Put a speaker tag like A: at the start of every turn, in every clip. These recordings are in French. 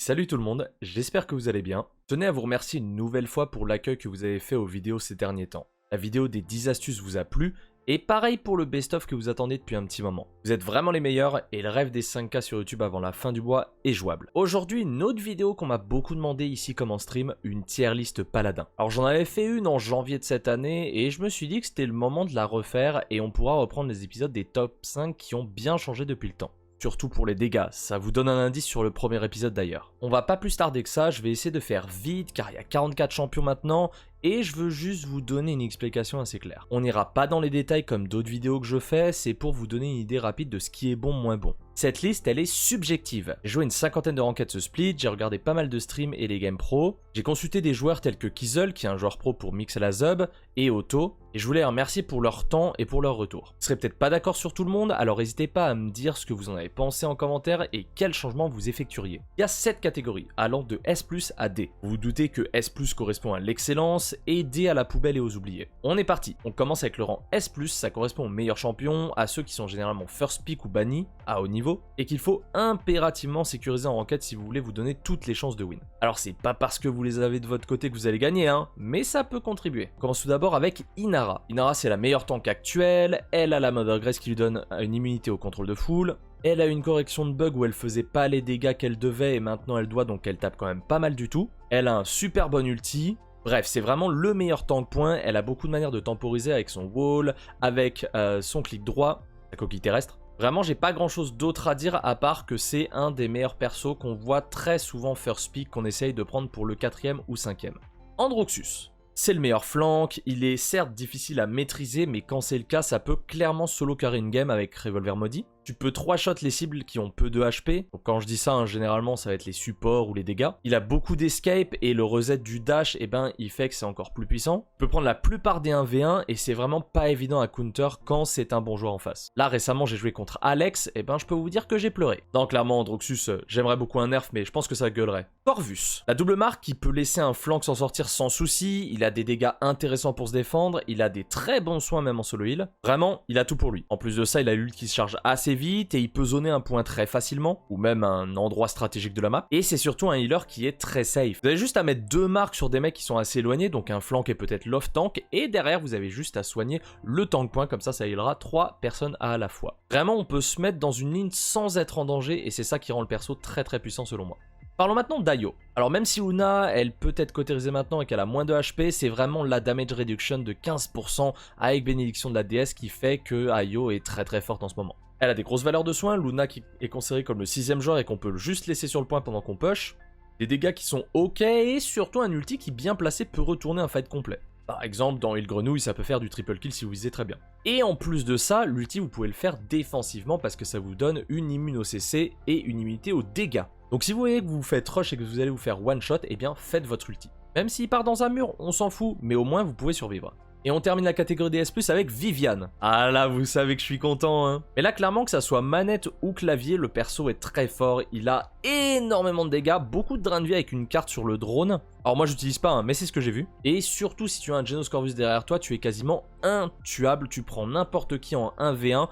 A: Salut tout le monde, j'espère que vous allez bien. Je tenais à vous remercier une nouvelle fois pour l'accueil que vous avez fait aux vidéos ces derniers temps. La vidéo des 10 astuces vous a plu, et pareil pour le best-of que vous attendez depuis un petit moment. Vous êtes vraiment les meilleurs, et le rêve des 5K sur YouTube avant la fin du mois est jouable. Aujourd'hui, une autre vidéo qu'on m'a beaucoup demandé ici comme en stream, une tier list paladin. Alors j'en avais fait une en janvier de cette année, et je me suis dit que c'était le moment de la refaire, et on pourra reprendre les épisodes des top 5 qui ont bien changé depuis le temps. Surtout pour les dégâts, ça vous donne un indice sur le premier épisode d'ailleurs. On va pas plus tarder que ça, je vais essayer de faire vite car il y a 44 champions maintenant et je veux juste vous donner une explication assez claire. On n'ira pas dans les détails comme d'autres vidéos que je fais, c'est pour vous donner une idée rapide de ce qui est bon, moins bon. Cette liste, elle est subjective. J'ai joué une cinquantaine de ranked ce split, j'ai regardé pas mal de streams et les games pro, j'ai consulté des joueurs tels que Kizzle, qui est un joueur pro pour Mix à la Zub, et Otto, et je voulais les remercier pour leur temps et pour leur retour. Vous serez peut-être pas d'accord sur tout le monde, alors n'hésitez pas à me dire ce que vous en avez pensé en commentaire et quels changements vous effectueriez. Il y a 7 catégories, allant de S+ à D. Vous vous doutez que S+ correspond à l'excellence et D à la poubelle et aux oubliés. On est parti, on commence avec le rang S+, ça correspond aux meilleurs champions, à ceux qui sont généralement first pick ou bannis, à haut niveau, et qu'il faut impérativement sécuriser en ranked si vous voulez vous donner toutes les chances de win. Alors c'est pas parce que vous les avez de votre côté que vous allez gagner, mais ça peut contribuer. On commence tout d'abord avec Inara. Inara c'est la meilleure tank actuelle, elle a la Mother Grace qui lui donne une immunité au contrôle de foule, elle a une correction de bug où elle faisait pas les dégâts qu'elle devait et maintenant elle doit, donc elle tape quand même pas mal du tout. Elle a un super bon ulti. Bref, c'est vraiment le meilleur tank point, elle a beaucoup de manières de temporiser avec son wall, avec son clic droit, la coquille terrestre. Vraiment, j'ai pas grand chose d'autre à dire à part que c'est un des meilleurs persos qu'on voit très souvent first pick qu'on essaye de prendre pour le 4ème ou 5ème. Androxus. C'est le meilleur flank, il est certes difficile à maîtriser, mais quand c'est le cas, ça peut clairement solo carry une game avec Revolver Maudit. Tu peux 3-shot les cibles qui ont peu de HP, donc quand je dis ça, généralement ça va être les supports ou les dégâts. Il a beaucoup d'escape et le reset du dash, il fait que c'est encore plus puissant. Tu peux prendre la plupart des 1v1 et c'est vraiment pas évident à counter quand c'est un bon joueur en face. Là récemment j'ai joué contre Alex, je peux vous dire que j'ai pleuré. Non, clairement Androxus, j'aimerais beaucoup un nerf, mais je pense que ça gueulerait. Corvus, la double marque qui peut laisser un flank s'en sortir sans souci, il a des dégâts intéressants pour se défendre, il a des très bons soins même en solo heal. Vraiment, il a tout pour lui. En plus de ça, il a l'ult qui se charge assez vite et il peut zoner un point très facilement, ou même un endroit stratégique de la map. Et c'est surtout un healer qui est très safe. Vous avez juste à mettre 2 marques sur des mecs qui sont assez éloignés, donc un flank et peut-être l'off tank, et derrière vous avez juste à soigner le tank point, comme ça healera 3 personnes à la fois. Vraiment, on peut se mettre dans une ligne sans être en danger, et c'est ça qui rend le perso très puissant selon moi. Parlons maintenant d'Ayo. Alors même si Una, elle peut être cautérisée maintenant et qu'elle a moins de HP, c'est vraiment la damage reduction de 15% avec bénédiction de la déesse qui fait que Ayo est très forte en ce moment. Elle a des grosses valeurs de soins, Luna qui est considérée comme le 6ème joueur et qu'on peut juste laisser sur le point pendant qu'on push. Des dégâts qui sont ok et surtout un ulti qui bien placé peut retourner un fight complet. Par exemple, dans Île Grenouille, ça peut faire du triple kill si vous visez très bien. Et en plus de ça, l'ulti vous pouvez le faire défensivement parce que ça vous donne une immune au CC et une immunité aux dégâts. Donc si vous voyez que vous faites rush et que vous allez vous faire one shot, faites votre ulti. Même s'il part dans un mur, on s'en fout, mais au moins vous pouvez survivre. Et on termine la catégorie des S+, avec Viviane. Ah là, vous savez que je suis content, Mais là, clairement, que ça soit manette ou clavier, le perso est très fort. Il a énormément de dégâts, beaucoup de drain de vie avec une carte sur le drone. Alors moi, j'utilise pas, mais c'est ce que j'ai vu. Et surtout, si tu as un Genos Corvus derrière toi, tu es quasiment intuable. Tu prends n'importe qui en 1v1.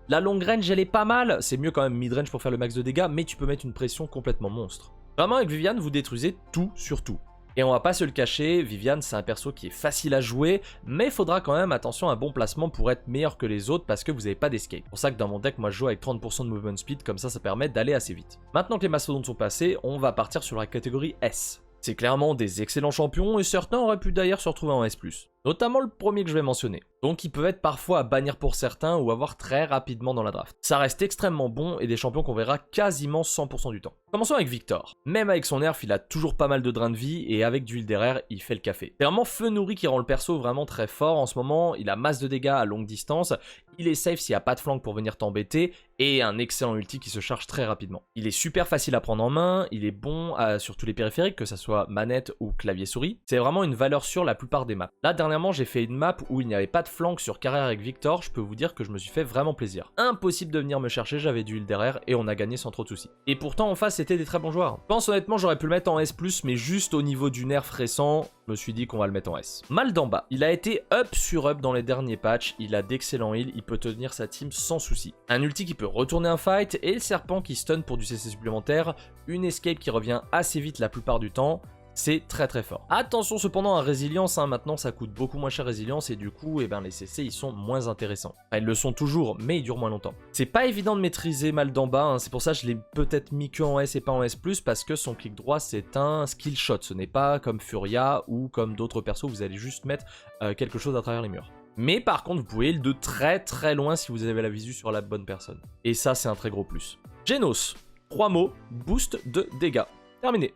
A: La long range, elle est pas mal. C'est mieux quand même mid-range pour faire le max de dégâts, mais tu peux mettre une pression complètement monstre. Vraiment, avec Viviane, vous détruisez tout sur tout. Et on va pas se le cacher, Viviane c'est un perso qui est facile à jouer, mais il faudra quand même attention à un bon placement pour être meilleur que les autres parce que vous n'avez pas d'escape. C'est pour ça que dans mon deck, moi je joue avec 30% de movement speed, comme ça permet d'aller assez vite. Maintenant que les mastodontes sont passés, on va partir sur la catégorie S. C'est clairement des excellents champions et certains auraient pu d'ailleurs se retrouver en S+. Notamment le premier que je vais mentionner. Donc ils peuvent être parfois à bannir pour certains ou avoir très rapidement dans la draft. Ça reste extrêmement bon et des champions qu'on verra quasiment 100% du temps. Commençons avec Victor. Même avec son nerf, il a toujours pas mal de drain de vie et avec du heal derrière, il fait le café. C'est vraiment feu nourri qui rend le perso vraiment très fort en ce moment. Il a masse de dégâts à longue distance. Il est safe s'il n'y a pas de flank pour venir t'embêter et un excellent ulti qui se charge très rapidement. Il est super facile à prendre en main, il est bon sur tous les périphériques, que ça soit manette ou clavier souris. C'est vraiment une valeur sûre la plupart des maps. Là, dernièrement, dernièrement, j'ai fait une map où il n'y avait pas de flank sur carrière avec Victor, je peux vous dire que je me suis fait vraiment plaisir. Impossible de venir me chercher, j'avais du heal derrière et on a gagné sans trop de soucis. Et pourtant en face c'était des très bons joueurs. Je pense honnêtement j'aurais pu le mettre en S+, mais juste au niveau du nerf récent, je me suis dit qu'on va le mettre en S. Maldamba, il a été up sur up dans les derniers patchs, il a d'excellents heals, il peut tenir sa team sans souci. Un ulti qui peut retourner un fight et le serpent qui stun pour du CC supplémentaire, une escape qui revient assez vite la plupart du temps. C'est très très fort. Attention cependant à résilience, maintenant ça coûte beaucoup moins cher résilience et du coup les CC ils sont moins intéressants. Enfin, ils le sont toujours mais ils durent moins longtemps. C'est pas évident de maîtriser Maldamba, c'est pour ça que je l'ai peut-être mis que en S et pas en S+, parce que son clic droit c'est un skill shot, ce n'est pas comme Furia ou comme d'autres persos, vous allez juste mettre quelque chose à travers les murs. Mais par contre vous pouvez de très très loin si vous avez la visu sur la bonne personne. Et ça c'est un très gros plus. Genos, 3 mots, boost de dégâts. Terminé.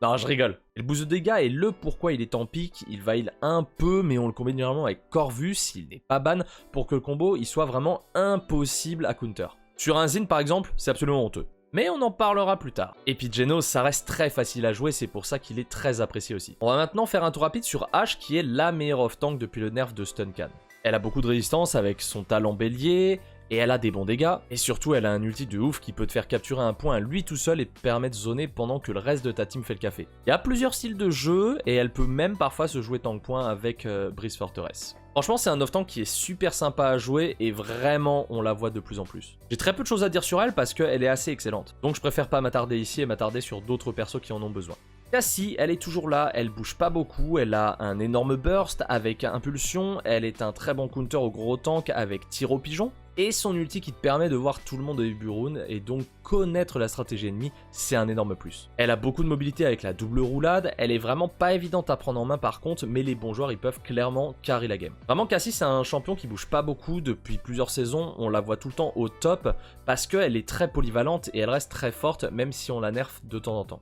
A: Non, je rigole. Et le boost de dégâts est le pourquoi il est en pique. Il va heal un peu, mais on le combine généralement avec Corvus, il n'est pas ban, pour que le combo il soit vraiment impossible à counter. Sur un Zin par exemple, c'est absolument honteux. Mais on en parlera plus tard. Et puis Genos, ça reste très facile à jouer, c'est pour ça qu'il est très apprécié aussi. On va maintenant faire un tour rapide sur Ashe, qui est la meilleure off-tank depuis le nerf de Stuncan. Elle a beaucoup de résistance avec son talent bélier, et elle a des bons dégâts, et surtout elle a un ulti de ouf qui peut te faire capturer un point à lui tout seul et te permettre de zoner pendant que le reste de ta team fait le café. Il y a plusieurs styles de jeu, et elle peut même parfois se jouer tank point avec Breeze Fortress. Franchement c'est un off-tank qui est super sympa à jouer, et vraiment on la voit de plus en plus. J'ai très peu de choses à dire sur elle parce qu'elle est assez excellente, donc je préfère pas m'attarder ici et m'attarder sur d'autres persos qui en ont besoin. Cassie, elle est toujours là, elle bouge pas beaucoup, elle a un énorme burst avec impulsion, elle est un très bon counter au gros tank avec tir au pigeon, et son ulti qui te permet de voir tout le monde au début round, et donc connaître la stratégie ennemie, c'est un énorme plus. Elle a beaucoup de mobilité avec la double roulade, elle est vraiment pas évidente à prendre en main par contre, mais les bons joueurs ils peuvent clairement carry la game. Vraiment Cassie c'est un champion qui bouge pas beaucoup depuis plusieurs saisons, on la voit tout le temps au top, parce qu'elle est très polyvalente et elle reste très forte même si on la nerf de temps en temps.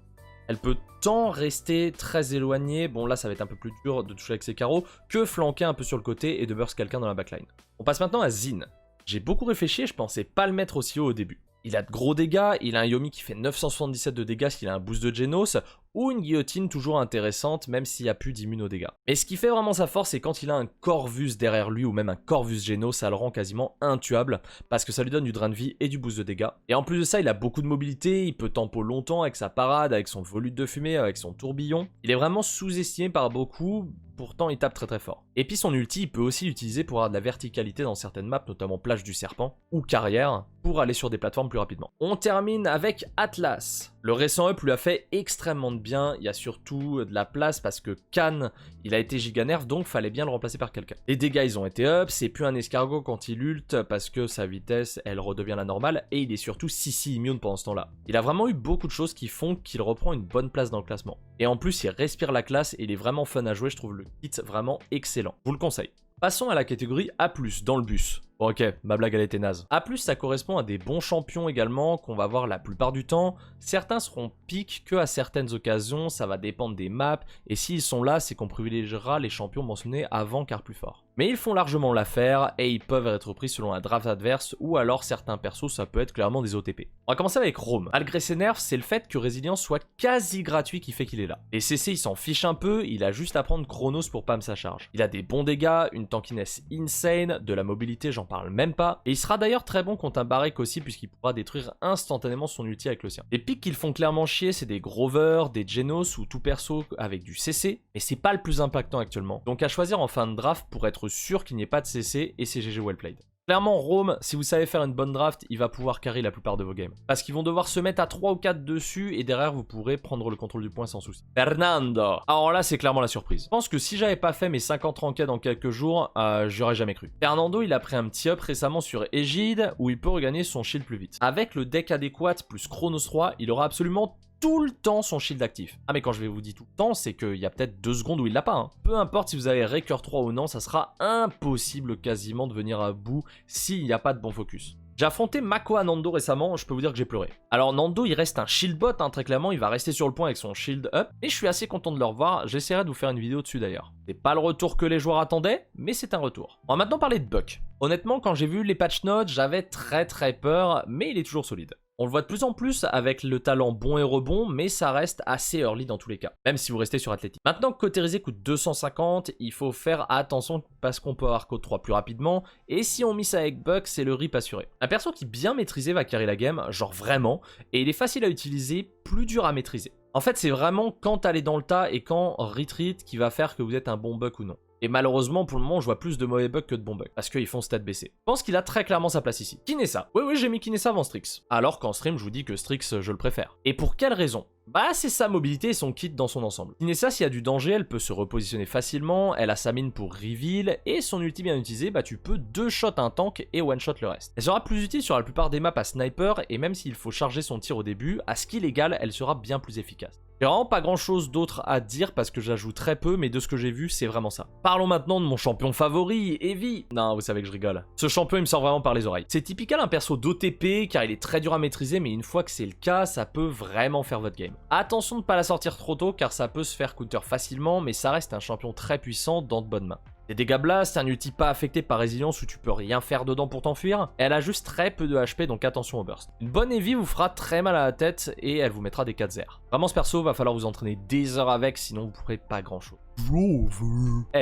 A: Elle peut tant rester très éloignée, bon là ça va être un peu plus dur de toucher avec ses carreaux, que flanquer un peu sur le côté et de burst quelqu'un dans la backline. On passe maintenant à Zin. J'ai beaucoup réfléchi et je pensais pas le mettre aussi haut au début. Il a de gros dégâts, il a un Yomi qui fait 977 de dégâts s'il a un boost de Genos, ou une guillotine toujours intéressante même s'il n'y a plus d'immune aux dégâts. Mais ce qui fait vraiment sa force c'est quand il a un Corvus derrière lui ou même un Corvus Genos, ça le rend quasiment intuable parce que ça lui donne du drain de vie et du boost de dégâts. Et en plus de ça il a beaucoup de mobilité, il peut tempo longtemps avec sa parade, avec son volute de fumée, avec son tourbillon. Il est vraiment sous-estimé par beaucoup, pourtant il tape très très fort. Et puis son ulti il peut aussi l'utiliser pour avoir de la verticalité dans certaines maps, notamment plage du serpent ou carrière, pour aller sur des plateformes plus rapidement. On termine avec Atlas. Le récent up lui a fait extrêmement de bien, il y a surtout de la place parce que Khan, il a été giga nerf donc fallait bien le remplacer par quelqu'un. Les dégâts ils ont été up, c'est plus un escargot quand il ult parce que sa vitesse elle redevient la normale et il est surtout CC immune pendant ce temps là. Il a vraiment eu beaucoup de choses qui font qu'il reprend une bonne place dans le classement. Et en plus il respire la classe et il est vraiment fun à jouer, je trouve le kit vraiment excellent. Je vous le conseille. Passons à la catégorie A+, dans le bus. Bon, ok, ma blague elle était naze. A+, ça correspond à des bons champions également, qu'on va voir la plupart du temps. Certains seront piques que à certaines occasions, ça va dépendre des maps, et s'ils sont là, c'est qu'on privilégiera les champions mentionnés avant car plus forts. Mais ils font largement l'affaire, et ils peuvent être pris selon la draft adverse, ou alors certains persos, ça peut être clairement des OTP. On va commencer avec Rome. Malgré ses nerfs, c'est le fait que Résilience soit quasi gratuit qui fait qu'il est là. Les CC, il s'en fiche un peu, il a juste à prendre Chronos pour pam sa charge. Il a des bons dégâts, une tankiness insane, de la mobilité, j'en parle même pas, et il sera d'ailleurs très bon contre un Barik aussi puisqu'il pourra détruire instantanément son ulti avec le sien. Les pics qu'ils font clairement chier, c'est des Grover, des Genos ou tout perso avec du CC, mais c'est pas le plus impactant actuellement. Donc à choisir en fin de draft pour être sûr qu'il n'y ait pas de CC et c'est GG well played. Clairement, Rome, si vous savez faire une bonne draft, il va pouvoir carry la plupart de vos games. Parce qu'ils vont devoir se mettre à 3 ou 4 dessus et derrière, vous pourrez prendre le contrôle du point sans souci. Fernando. Alors là, c'est clairement la surprise. Je pense que si j'avais pas fait mes 50 ranked en quelques jours, j'aurais jamais cru. Fernando, il a pris un petit up récemment sur Aegide où il peut regagner son shield plus vite. Avec le deck adéquat plus Chronos Roi, il aura absolument tout le temps son shield actif. Ah mais quand je vais vous dire tout le temps, c'est qu'il y a peut-être 2 secondes où il l'a pas. Hein. Peu importe si vous avez Raker 3 ou non, ça sera impossible quasiment de venir à bout s'il n'y a pas de bon focus. J'ai affronté Mako à Nando récemment, je peux vous dire que j'ai pleuré. Alors Nando il reste un shield bot, hein, très clairement, il va rester sur le point avec son shield up, et je suis assez content de le revoir, j'essaierai de vous faire une vidéo dessus d'ailleurs. C'est pas le retour que les joueurs attendaient, mais c'est un retour. On va maintenant parler de Buck. Honnêtement, quand j'ai vu les patch notes, j'avais très peur, mais il est toujours solide. On le voit de plus en plus avec le talent bon et rebond, mais ça reste assez early dans tous les cas, même si vous restez sur Athletic. Maintenant que Cauterizé coûte 250, il faut faire attention parce qu'on peut avoir Code 3 plus rapidement, et si on mise avec Buck, c'est le rip assuré. Un perso qui bien maîtrisé va carry la game, genre vraiment, et il est facile à utiliser, plus dur à maîtriser. En fait, c'est vraiment quand aller dans le tas et quand retreat qui va faire que vous êtes un bon Buck ou non. Et malheureusement, pour le moment, je vois plus de mauvais bugs que de bons bugs, parce qu'ils font stat baisser. Je pense qu'il a très clairement sa place ici. Kinessa. Oui, j'ai mis Kinessa avant Strix. Alors qu'en stream, je vous dis que Strix, je le préfère. Et pour quelle raison? Bah, c'est sa mobilité et son kit dans son ensemble. Kinessa, s'il y a du danger, elle peut se repositionner facilement, elle a sa mine pour reveal, et son ulti bien utilisé, bah tu peux 2-shot un tank et one-shot le reste. Elle sera plus utile sur la plupart des maps à sniper, et même s'il faut charger son tir au début, à skill égal, elle sera bien plus efficace. J'ai vraiment pas grand chose d'autre à dire parce que j'ajoute très peu, mais de ce que j'ai vu, c'est vraiment ça. Parlons maintenant de mon champion favori, Heavy. Non, vous savez que je rigole. Ce champion, il me sort vraiment par les oreilles. C'est typiquement un perso d'OTP car il est très dur à maîtriser, mais une fois que c'est le cas, ça peut vraiment faire votre game. Attention de ne pas la sortir trop tôt car ça peut se faire counter facilement, mais ça reste un champion très puissant dans de bonnes mains. Des dégâts blast, un ulti pas affecté par résilience où tu peux rien faire dedans pour t'enfuir, et elle a juste très peu de HP donc attention au burst. Une bonne Heavy vous fera très mal à la tête et elle vous mettra des 4 airs. Vraiment ce perso va falloir vous entraîner des heures avec sinon vous pourrez pas grand chose.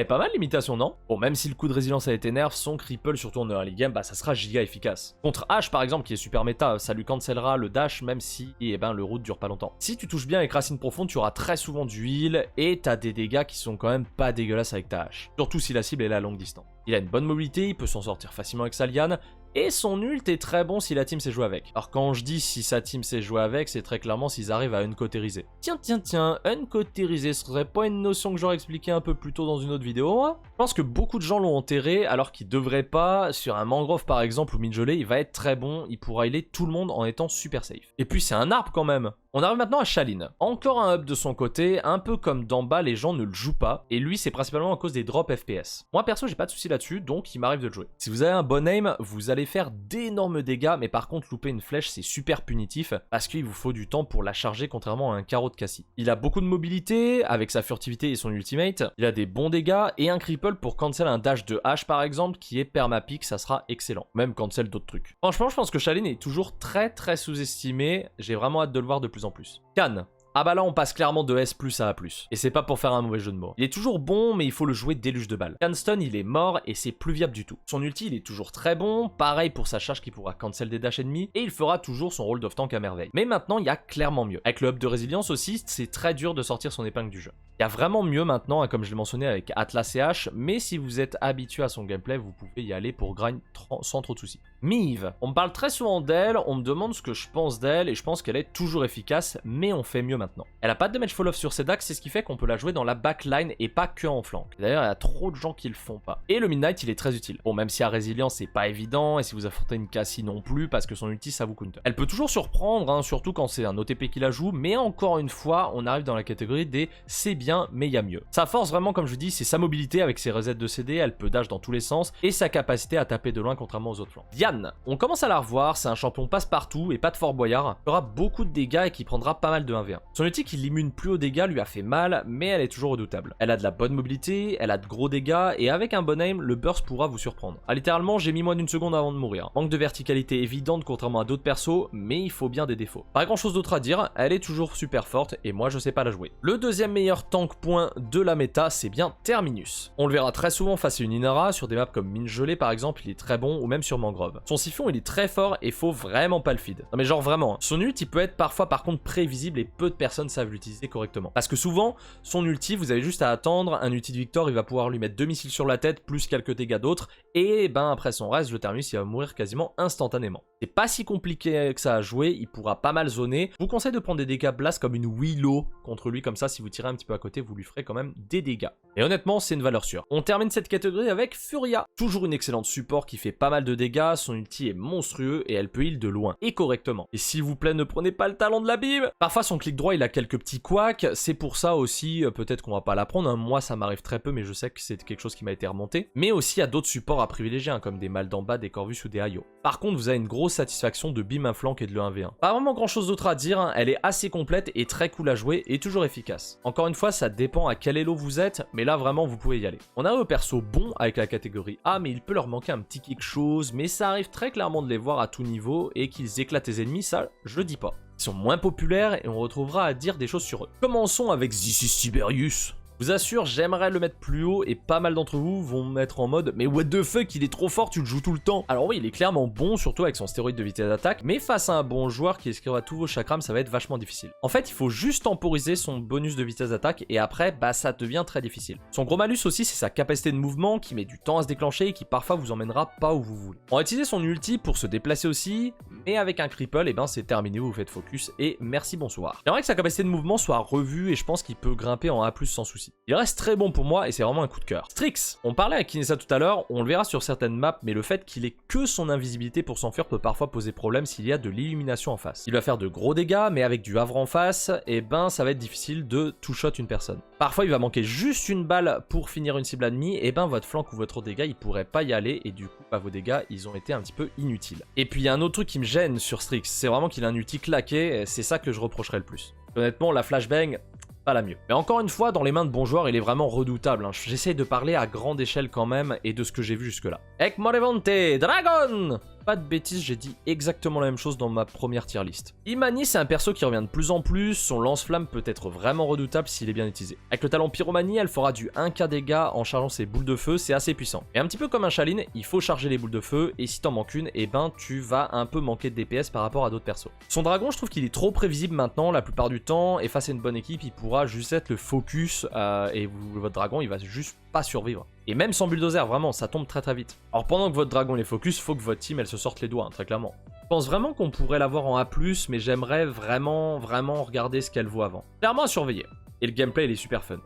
A: Pas mal l'imitation, non? Bon, même si le coup de résilience a été nerf, son cripple surtout en early game, bah ça sera giga efficace. Contre H par exemple qui est super méta, ça lui cancellera le dash même si le route dure pas longtemps. Si tu touches bien avec racine profonde, tu auras très souvent du heal et t'as des dégâts qui sont quand même pas dégueulasses avec ta hache. Surtout si la cible est à longue distance. Il a une bonne mobilité, il peut s'en sortir facilement avec sa liane, et son ult est très bon si la team sait jouer avec. Alors quand je dis si sa team sait jouer avec, c'est très clairement s'ils arrivent à uncauteriser. Tiens, uncauteriser, ce serait pas une notion que j'aurais expliqué un peu plus tôt dans une autre vidéo, hein? Je pense que beaucoup de gens l'ont enterré alors qu'ils devraient pas. Sur un mangrove par exemple ou mid-gelé, il va être très bon, il pourra healer tout le monde en étant super safe. Et puis c'est un arbre quand même. On arrive maintenant à Shaline. Encore un up de son côté, un peu comme d'en bas, les gens ne le jouent pas, et lui c'est principalement à cause des drops FPS. Moi perso j'ai pas de souci là-dessus, donc il m'arrive de le jouer. Si vous avez un bon aim, vous allez faire d'énormes dégâts, mais par contre louper une flèche c'est super punitif, parce qu'il vous faut du temps pour la charger contrairement à un carreau de Cassie. Il a beaucoup de mobilité, avec sa furtivité et son ultimate, il a des bons dégâts, et un cripple pour cancel un dash de H par exemple, qui est permapique, ça sera excellent. Même cancel d'autres trucs. Franchement je pense que Shaline est toujours très sous-estimé, j'ai vraiment hâte de le voir de plus en plus. Can. Ah bah là on passe clairement de S+ à A+. Et c'est pas pour faire un mauvais jeu de mots. Il est toujours bon mais il faut le jouer déluge de balles. Canstone il est mort et c'est plus viable du tout. Son ulti il est toujours très bon, pareil pour sa charge qui pourra cancel des dash ennemis, et il fera toujours son rôle d'off-tank à merveille. Mais maintenant il y a clairement mieux. Avec le up de résilience aussi, c'est très dur de sortir son épingle du jeu. Il y a vraiment mieux maintenant, comme je l'ai mentionné avec Atlas et H, mais si vous êtes habitué à son gameplay, vous pouvez y aller pour grind sans trop de soucis. Mive, on me parle très souvent d'elle, on me demande ce que je pense d'elle, et je pense qu'elle est toujours efficace, mais on fait mieux maintenant. Elle a pas de damage fall off sur ses dax, c'est ce qui fait qu'on peut la jouer dans la backline et pas que en flank. D'ailleurs, il y a trop de gens qui le font pas. Et le Midnight, il est très utile. Bon, même si à résilience, c'est pas évident, et si vous affrontez une Cassie non plus, parce que son ulti, ça vous counter. Elle peut toujours surprendre, hein, surtout quand c'est un OTP qui la joue, mais encore une fois, on arrive dans la catégorie des c'est bien, mais il y a mieux. Sa force, vraiment, comme je vous dis, c'est sa mobilité avec ses resets de CD, elle peut dash dans tous les sens, et sa capacité à taper de loin contrairement aux autres flancs. Diane, on commence à la revoir, c'est un champion passe-partout et pas de Fort Boyard, qui aura beaucoup de dégâts et qui prendra pas mal de 1v1. Son ulti qui l'immune plus haut dégâts lui a fait mal, mais elle est toujours redoutable. Elle a de la bonne mobilité, elle a de gros dégâts, et avec un bon aim, le burst pourra vous surprendre. Ah, littéralement, j'ai mis moins d'une seconde avant de mourir. Manque de verticalité évidente contrairement à d'autres persos, mais il faut bien des défauts. Pas grand chose d'autre à dire, elle est toujours super forte, et moi je sais pas la jouer. Le deuxième meilleur tank point de la méta, c'est bien Terminus. On le verra très souvent face à une Inara, sur des maps comme Mine Gelée par exemple, il est très bon, ou même sur Mangrove. Son siphon il est très fort et faut vraiment pas le feed. Non mais genre vraiment, son ult il peut être parfois par contre prévisible et peu de personnes savent l'utiliser correctement. Parce que souvent, son ulti, vous avez juste à attendre, un ulti de Victor, il va pouvoir lui mettre 2 missiles sur la tête, plus quelques dégâts d'autres, et ben après son reste, le Terminus il va mourir quasiment instantanément. C'est pas si compliqué que ça à jouer, il pourra pas mal zoner. Je vous conseille de prendre des dégâts blast comme une Willow contre lui, comme ça si vous tirez un petit peu à côté, vous lui ferez quand même des dégâts. Et honnêtement, c'est une valeur sûre. On termine cette catégorie avec Furia. Toujours une excellente support qui fait pas mal de dégâts, son ulti est monstrueux et elle peut heal de loin et correctement. Et s'il vous plaît, ne prenez pas le talent de la Bible. Parfois son clic droit il a quelques petits couacs, c'est pour ça aussi, peut-être qu'on va pas l'apprendre, hein. Moi ça m'arrive très peu mais je sais que c'est quelque chose qui m'a été remonté. Mais aussi il y a d'autres supports à privilégier, hein, comme des Mal d'en bas, des Corvus ou des Ayo. Par contre vous avez une grosse satisfaction de bim un flank et de le 1v1. Pas vraiment grand chose d'autre à dire, hein. Elle est assez complète et très cool à jouer et toujours efficace. Encore une fois, ça dépend à quel elo vous êtes, mais là vraiment vous pouvez y aller. On a un perso bon avec la catégorie A, mais il peut leur manquer un petit quelque chose, mais ça arrive très clairement de les voir à tout niveau et qu'ils éclatent les ennemis, ça je le dis pas. Ils sont moins populaires et on retrouvera à dire des choses sur eux. Commençons avec This is Tiberius. Je vous assure, j'aimerais le mettre plus haut et pas mal d'entre vous vont mettre en mode mais what the fuck, il est trop fort, tu le joues tout le temps. Alors oui, il est clairement bon, surtout avec son stéroïde de vitesse d'attaque, mais face à un bon joueur qui esquivera tous vos chakrams, ça va être vachement difficile. En fait, il faut juste temporiser son bonus de vitesse d'attaque et après, bah ça devient très difficile. Son gros malus aussi, c'est sa capacité de mouvement qui met du temps à se déclencher et qui parfois vous emmènera pas où vous voulez. On va utiliser son ulti pour se déplacer aussi, mais avec un cripple, et ben c'est terminé, vous faites focus et merci bonsoir. J'aimerais que sa capacité de mouvement soit revue et je pense qu'il peut grimper en A+ sans souci. Il reste très bon pour moi et c'est vraiment un coup de cœur. Strix, on parlait avec Kinessa tout à l'heure, on le verra sur certaines maps, mais le fait qu'il ait que son invisibilité pour s'enfuir peut parfois poser problème s'il y a de l'illumination en face. Il va faire de gros dégâts, mais avec du havre en face, et ben ça va être difficile de two-shot une personne. Parfois il va manquer juste une balle pour finir une cible ennemie, et ben votre flank ou votre dégât il pourrait pas y aller, et du coup bah, vos dégâts ils ont été un petit peu inutiles. Et puis il y a un autre truc qui me gêne sur Strix, c'est vraiment qu'il a un ulti claqué, et c'est ça que je reprocherais le plus. Honnêtement la flashbang, pas la mieux. Mais encore une fois, dans les mains de bons joueurs, il est vraiment redoutable. Hein. J'essaye de parler à grande échelle quand même et de ce que j'ai vu jusque-là. Ekmorevante Dragon. Pas de bêtises, j'ai dit exactement la même chose dans ma première tier list. Imani, c'est un perso qui revient de plus en plus, son lance-flamme peut être vraiment redoutable s'il est bien utilisé. Avec le talent Pyromanie, elle fera du 1k dégâts en chargeant ses boules de feu, c'est assez puissant. Et un petit peu comme un Shaline, il faut charger les boules de feu, et si t'en manques une, et ben tu vas un peu manquer de DPS par rapport à d'autres persos. Son dragon, je trouve qu'il est trop prévisible maintenant, la plupart du temps, et face à une bonne équipe, il pourra juste être le focus, et votre dragon, il va juste pas survivre. Et même sans bulldozer, vraiment, ça tombe très très vite. Alors pendant que votre dragon est focus, faut que votre team elle se sorte les doigts, hein, très clairement. Je pense vraiment qu'on pourrait l'avoir en A+, mais j'aimerais vraiment regarder ce qu'elle vaut avant. Clairement à surveiller. Et le gameplay il est super fun.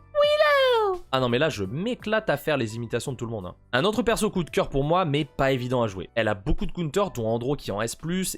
A: Ah non mais là je m'éclate à faire les imitations de tout le monde. Hein. Un autre perso coup de cœur pour moi mais pas évident à jouer. Elle a beaucoup de counters dont Andro qui en S+,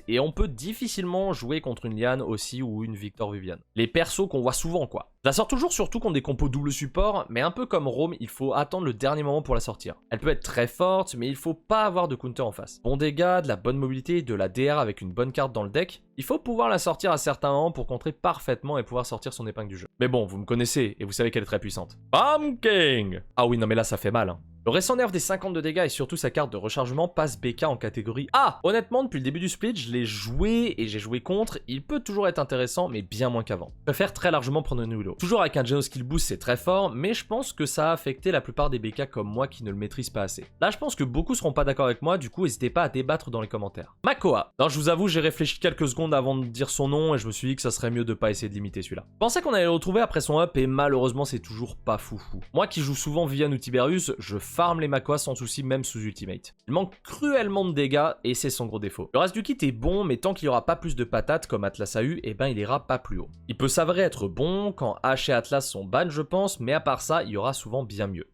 A: et on peut difficilement jouer contre une Liane aussi ou une Victor Vivian. Les persos qu'on voit souvent quoi. Je la sors toujours surtout contre des compos double support, mais un peu comme Rome, il faut attendre le dernier moment pour la sortir. Elle peut être très forte, mais il faut pas avoir de counter en face. Bon dégâts, de la bonne mobilité, de la DR avec une bonne carte dans le deck, il faut pouvoir la sortir à certains moments pour contrer parfaitement et pouvoir sortir son épingle du jeu. Mais bon, vous me connaissez et vous savez qu'elle est très puissante. Bam King. Ah oui, non mais là ça fait mal hein. Le récent nerf des 50 de dégâts et surtout sa carte de rechargement passe BK en catégorie A. Honnêtement, depuis le début du split, je l'ai joué et j'ai joué contre. Il peut toujours être intéressant, mais bien moins qu'avant. Je préfère très largement prendre une Willow. Toujours avec un Geno Skill Boost, c'est très fort, mais je pense que ça a affecté la plupart des BK comme moi qui ne le maîtrisent pas assez. Là, je pense que beaucoup seront pas d'accord avec moi, du coup, n'hésitez pas à débattre dans les commentaires. Makoa. Non, je vous avoue, j'ai réfléchi quelques secondes avant de dire son nom et je me suis dit que ça serait mieux de pas essayer de l'imiter celui-là. Je pensais qu'on allait le retrouver après son up et malheureusement, c'est toujours pas foufou. Moi qui joue souvent Vivian ou Tiberius, je farm les Makoa sans souci même sous ultimate. Il manque cruellement de dégâts et c'est son gros défaut. Le reste du kit est bon mais tant qu'il n'y aura pas plus de patates comme Atlas a eu, et ben il ira pas plus haut. Il peut s'avérer être bon quand H et Atlas sont ban je pense, mais à part ça il y aura souvent bien mieux.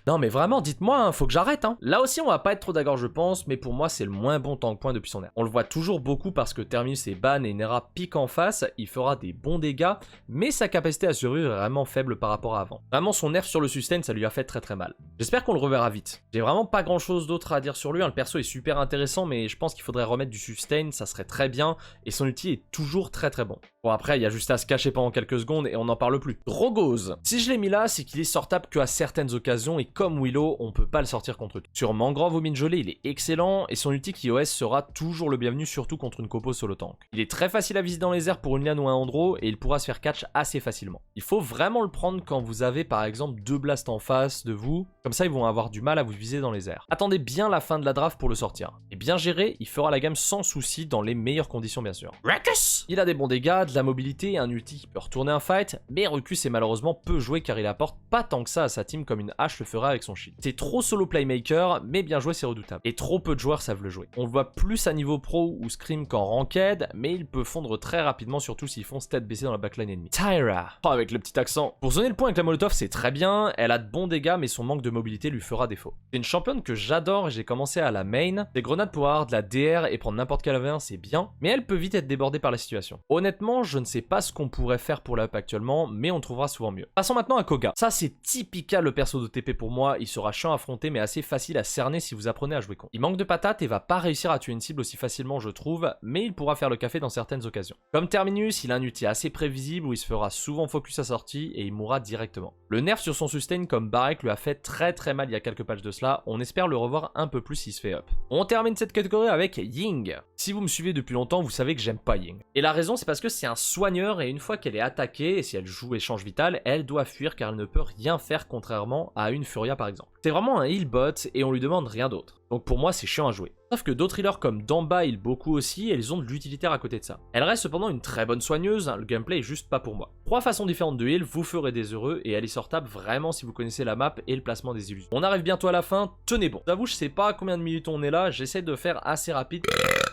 A: Non mais vraiment, dites-moi, hein, faut que j'arrête. Hein. Là aussi on va pas être trop d'accord je pense, mais pour moi c'est le moins bon tank point depuis son nerf. On le voit toujours beaucoup parce que Terminus est ban et Nera pique en face, il fera des bons dégâts, mais sa capacité à survivre est vraiment faible par rapport à avant. Vraiment son nerf sur le sustain ça lui a fait très mal. J'espère qu'on le reverra vite. J'ai vraiment pas grand chose d'autre à dire sur lui, hein. Le perso est super intéressant mais je pense qu'il faudrait remettre du sustain, ça serait très bien, et son ulti est toujours très bon. Bon après il y a juste à se cacher pendant quelques secondes et on n'en parle plus. Rogose. Si je l'ai mis là, c'est qu'il est sortable qu'à certaines occasions et comme Willow, on peut pas le sortir contre tout. Sur Mangrove ou Minjolé, il est excellent et son ulti qui OS sera toujours le bienvenu surtout contre une compo solo tank. Il est très facile à viser dans les airs pour une Liane ou un Andro et il pourra se faire catch assez facilement. Il faut vraiment le prendre quand vous avez par exemple 2 blasts en face de vous, comme ça ils vont avoir du mal à vous viser dans les airs. Attendez bien la fin de la draft pour le sortir. Et bien géré, il fera la gamme sans souci dans les meilleures conditions bien sûr. Ruckus. Il a des bons dégâts, de la mobilité et un ulti qui peut retourner un fight, mais Ruckus est malheureusement peu joué car il apporte pas tant que ça à sa team comme une hache le fera avec son shield. C'est trop solo playmaker, mais bien joué c'est redoutable. Et trop peu de joueurs savent le jouer. On le voit plus à niveau pro ou scrim qu'en ranked, mais il peut fondre très rapidement surtout s'ils font tête baissée dans la backline ennemie. Tyra. Oh, avec le petit accent. Pour zoner le point avec la molotov c'est très bien, elle a de bons dégâts mais son manque de mobilité lui fera défaut. C'est une championne que j'adore et j'ai commencé à la main. Des grenades pour avoir de la DR et prendre n'importe quel AV1 c'est bien, mais elle peut vite être débordée par la situation. Honnêtement, je ne sais pas ce qu'on pourrait faire pour la up actuellement, mais on trouvera souvent mieux. Passons maintenant à Koga. Ça c'est typical le perso d'OTP pour moi, il sera chiant à affronter mais assez facile à cerner si vous apprenez à jouer con. Il manque de patates et va pas réussir à tuer une cible aussi facilement je trouve, mais il pourra faire le café dans certaines occasions. Comme Terminus, il a un ulti assez prévisible où il se fera souvent focus à sortie et il mourra directement. Le nerf sur son sustain comme Barek lui a fait très mal il y a quelques patchs de cela, on espère le revoir un peu plus s'il se fait up. On termine cette catégorie avec Ying. Si vous me suivez depuis longtemps, vous savez que j'aime pas Ying. Et la raison c'est parce que c'est un soigneur et une fois qu'elle est attaquée, et si elle joue échange vital, elle doit fuir car elle ne peut rien faire contrairement à une Furia par exemple. C'est vraiment un heal bot et on lui demande rien d'autre. Donc pour moi c'est chiant à jouer. Sauf que d'autres healers comme Damba heal beaucoup aussi et ils ont de l'utilitaire à côté de ça. Elle reste cependant une très bonne soigneuse, hein, le gameplay est juste pas pour moi. 3 façons différentes de heal, vous ferez des heureux et elle est sortable vraiment si vous connaissez la map et le placement des illusions. On arrive bientôt à la fin, tenez bon. J'avoue je sais pas combien de minutes on est là, j'essaie de faire assez rapide.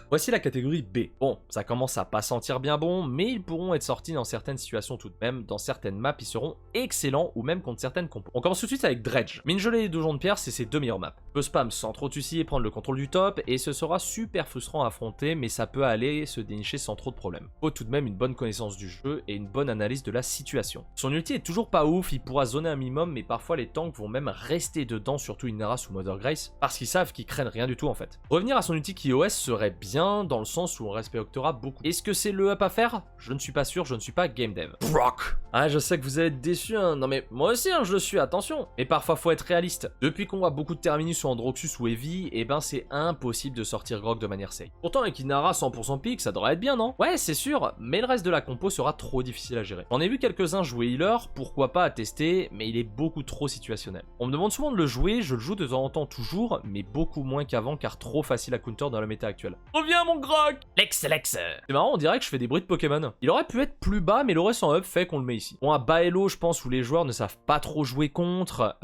A: Voici la catégorie B. Bon, ça commence à pas sentir bien bon, mais ils pourront être sortis dans certaines situations tout de même. Dans certaines maps, ils seront excellents ou même contre certaines compos. On commence tout de suite avec Dredge. Mine gelée et Donjon de Pierre, c'est ses 2 meilleures maps. Peut spam sans trop de soucis et prendre le contrôle du top, et ce sera super frustrant à affronter, mais ça peut aller se dénicher sans trop de problèmes. Faut tout de même une bonne connaissance du jeu et une bonne analyse de la situation. Son ulti est toujours pas ouf, il pourra zoner un minimum, mais parfois les tanks vont même rester dedans, surtout Inara ou Mother Grace, parce qu'ils savent qu'ils craignent rien du tout en fait. Revenir à son ulti qui OS serait bien, dans le sens où on respectera beaucoup. Est-ce que c'est le up à faire? Je ne suis pas sûr, je ne suis pas game dev. Brock. Ah, je sais que vous allez être déçus, hein. Non mais moi aussi, hein, je le suis, attention. Mais parfois, faut être réaliste. Depuis qu'on voit beaucoup de Terminus sur Androxus ou Heavy, et ben c'est impossible de sortir Grog de manière safe. Pourtant, avec Inara 100% pick, ça devrait être bien, non? Ouais, c'est sûr, mais le reste de la compo sera trop difficile à gérer. J'en ai vu quelques-uns jouer healer, pourquoi pas à tester, mais il est beaucoup trop situationnel. On me demande souvent de le jouer, je le joue de temps en temps toujours, mais beaucoup moins qu'avant car trop facile à counter dans la méta actuelle. Reviens mon Grog! Lex. C'est marrant, on dirait que je fais des bruits de Pokémon. Il aurait pu être plus bas, mais l'OS en up fait qu'on le met ici. Bon, à bas elo, je pense, où les joueurs ne savent pas trop jouer contre,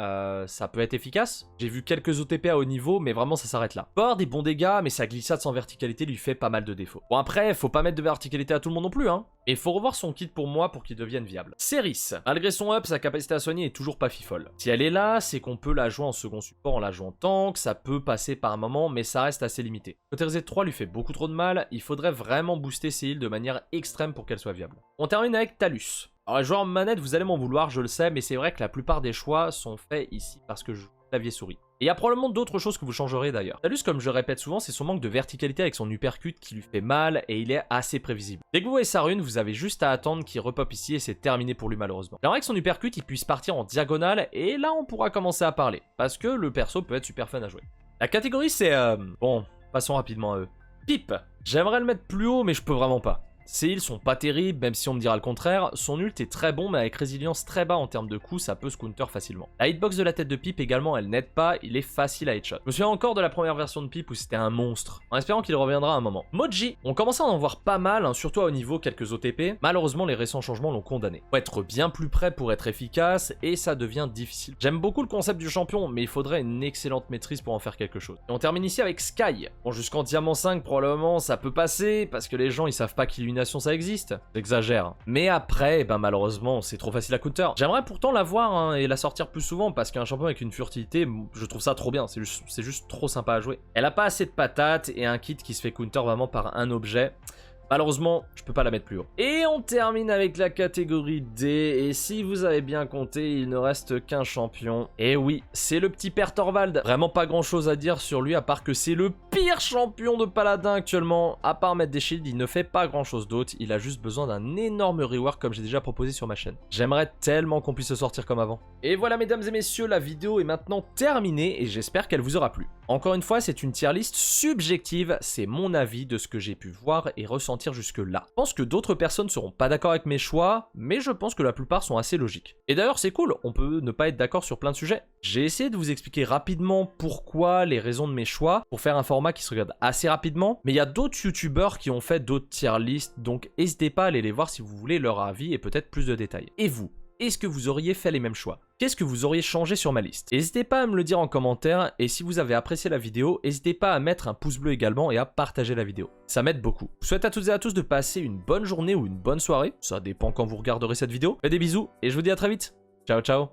A: ça peut être efficace. J'ai vu quelques OTP à haut niveau, mais vraiment ça s'arrête là. Bord des bons dégâts, mais sa glissade sans verticalité lui fait pas mal de défauts. Bon après, faut pas mettre de verticalité à tout le monde non plus, hein. Et faut revoir son kit pour moi pour qu'il devienne viable. Ceris, malgré son up, sa capacité à soigner est toujours pas fifole. Si elle est là, c'est qu'on peut la jouer en second support, en la jouant en tank, ça peut passer par un moment, mais ça reste assez limité. Côté Z3 lui fait beaucoup trop de mal, il faudrait vraiment booster ses heals de manière extrême pour qu'elle soit viable. On termine avec Talus. Alors les joueurs manette, vous allez m'en vouloir, je le sais, mais c'est vrai que la plupart des choix sont faits ici parce que je joue clavier souris. Et il y a probablement d'autres choses que vous changerez d'ailleurs. Talus, comme je le répète souvent, c'est son manque de verticalité avec son uppercut qui lui fait mal et il est assez prévisible. Dès que vous voyez sa rune, vous avez juste à attendre qu'il repop ici et c'est terminé pour lui malheureusement. J'aimerais que son uppercut il puisse partir en diagonale et là on pourra commencer à parler parce que le perso peut être super fun à jouer. La catégorie c'est... Bon, passons rapidement à eux. Pip. J'aimerais le mettre plus haut mais je peux vraiment pas. Ses heals sont pas terribles, même si on me dira le contraire. Son ult est très bon, mais avec résilience très bas en termes de coups, ça peut se counter facilement. La hitbox de la tête de Pip également, elle n'aide pas, il est facile à headshot. Je me souviens encore de la première version de Pip où c'était un monstre, en espérant qu'il reviendra un moment. Moji, on commence à en voir pas mal, hein, surtout à haut niveau, quelques OTP. Malheureusement, les récents changements l'ont condamné. Faut être bien plus près pour être efficace, et ça devient difficile. J'aime beaucoup le concept du champion, mais il faudrait une excellente maîtrise pour en faire quelque chose. Et on termine ici avec Sky. Bon, jusqu'en Diamant 5, probablement, ça peut passer, parce que les gens, ils savent pas qu'Illumination ça existe. J'exagère. Mais après, ben malheureusement, c'est trop facile à counter. J'aimerais pourtant la voir hein, et la sortir plus souvent parce qu'un champion avec une furtivité, je trouve ça trop bien. C'est juste trop sympa à jouer. Elle a pas assez de patates et un kit qui se fait counter vraiment par un objet. Malheureusement, je peux pas la mettre plus haut. Et on termine avec la catégorie D. Et si vous avez bien compté, il ne reste qu'un champion. Et oui, c'est le petit père Torvald. Vraiment pas grand chose à dire sur lui, à part que c'est le pire champion de paladin actuellement. À part mettre des shields, il ne fait pas grand chose d'autre. Il a juste besoin d'un énorme rework comme j'ai déjà proposé sur ma chaîne. J'aimerais tellement qu'on puisse se sortir comme avant. Et voilà mesdames et messieurs, la vidéo est maintenant terminée et j'espère qu'elle vous aura plu. Encore une fois, c'est une tier list subjective. C'est mon avis de ce que j'ai pu voir et ressentir jusque là. Je pense que d'autres personnes seront pas d'accord avec mes choix, mais je pense que la plupart sont assez logiques. Et d'ailleurs c'est cool, on peut ne pas être d'accord sur plein de sujets. J'ai essayé de vous expliquer rapidement pourquoi, les raisons de mes choix, pour faire un format qui se regarde assez rapidement, mais il y a d'autres youtubeurs qui ont fait d'autres tier lists, donc n'hésitez pas à aller les voir si vous voulez leur avis et peut-être plus de détails. Et vous, est-ce que vous auriez fait les mêmes choix? Qu'est-ce que vous auriez changé sur ma liste? N'hésitez pas à me le dire en commentaire et si vous avez apprécié la vidéo, n'hésitez pas à mettre un pouce bleu également et à partager la vidéo. Ça m'aide beaucoup. Je souhaite à toutes et à tous de passer une bonne journée ou une bonne soirée. Ça dépend quand vous regarderez cette vidéo. Faites des bisous et je vous dis à très vite. Ciao ciao.